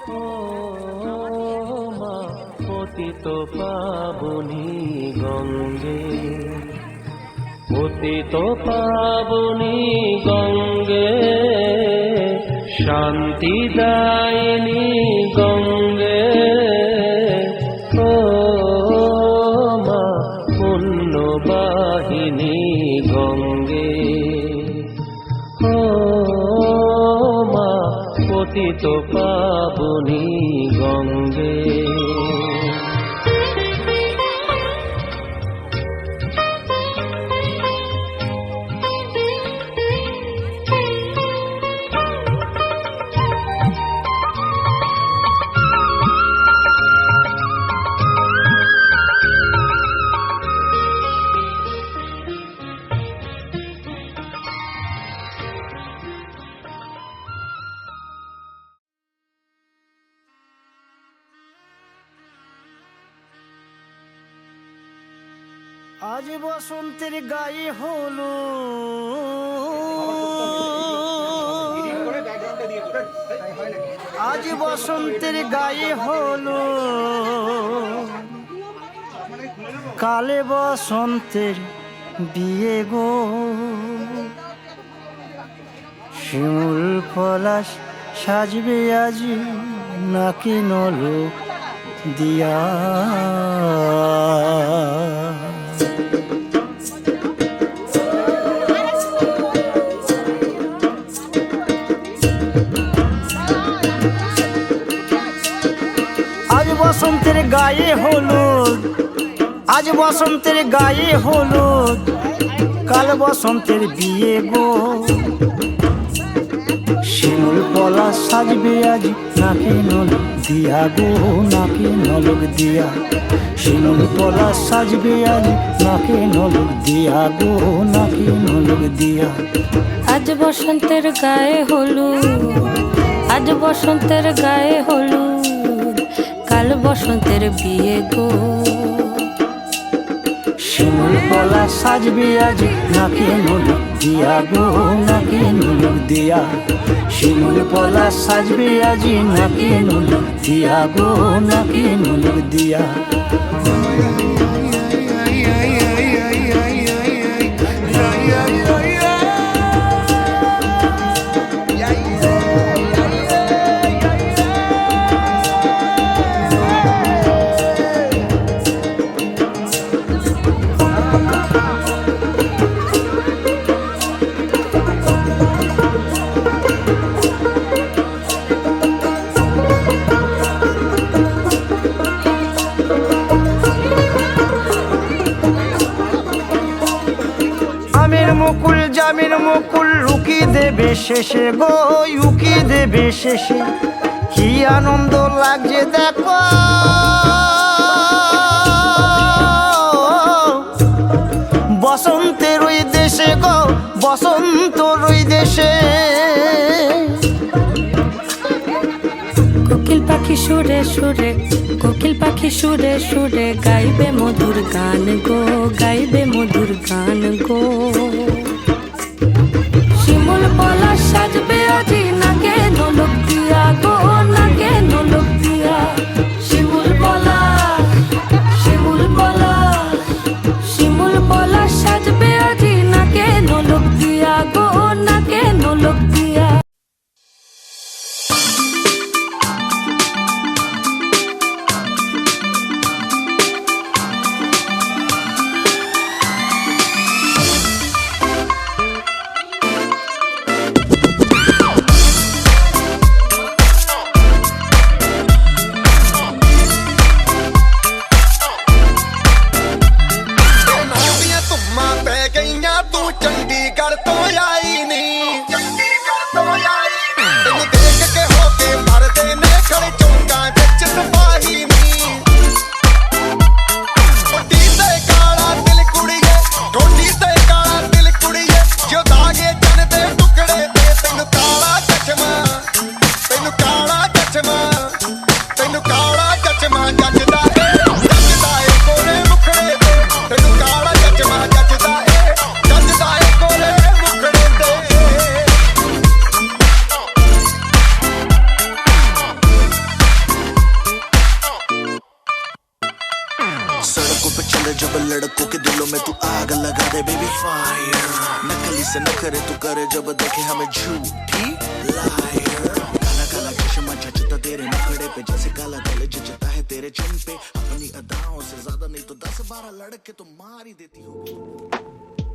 ও মা পতিত পাবনী গঙ্গে, পতিত পাবনী গঙ্গে, শান্তি দায়িনী গঙ্গে। ও মা পুণ্যবাহিনী গঙ্গে, ও মা পতিত পাবনী গঙ্গে। আজ বসন্তের গায়ে হলো, আজ বসন্তের গায়ে হলো, কালে বসন্তের বিয়ে গো। শিমুল পলাশ সাজবে আজ নাকি নলক দিয়া। আজ বসন্তের গায়ে হলুদ, আজ বসন্তের গায়ে হলুদ, কাল বসন্তের বিয়ে গো। শিমুল পলাশ সাজবে আজ নাকি নলক দিয়া গো, নাকি নলক দিয়া। শিমুল পলাশ সাজবে আজ নাকি নলক দিয়া গো, নাকি নলক দিয়া। আজ বসন্তের গায়ে হলুদ, আজ বসন্তের গায়ে হলুদ, কাল বসন্তের বিয়ে গো। শিমুল পলাশ সাজবে আজ নাকি নলক দিয়া গো, নাকি নলক দিয়া। শিমুল পলাশ সাজবে আজ নাকি নলক দিয়া গো, নাকি নলক দিয়া। আমের মুকুল জামের মুকুল লুকি দেবে শেষে গো, উকি দেবে শেষে। কি আনন্দ লাগছে দেখো, বসন্তের ওই দেশে গো, বসন্তর ওই দেশে। কোকিল পাখি সুরে সুরে, কোকিল পাখি সুরে সুরে, গাইবে মধুর গান গো, গাইবে মধুর গান গো। শিমুল পলাশ সাজবে আজি নাকে নলক দিয়া গো, নাকে নলক দিয়া। শিমুল পলাশ, শিমুল পলাশ, শিমুল পলাশ সাজবে আজি নাকে নলক দিয়া গো, নাকে নলক দিয়া। पे चले जब लड़कों के दिलों में तू आग लगा दे बेबी फायर नकली से न करे तू करे जब देखे हमें झूठी लायर काला काला चश्मा जचता तेरे नखड़े पे जैसे काला गल जचता है तेरे चिन पे अपनी अदाओं से ज्यादा नहीं तो 10-12 लड़के तो मार ही देती हो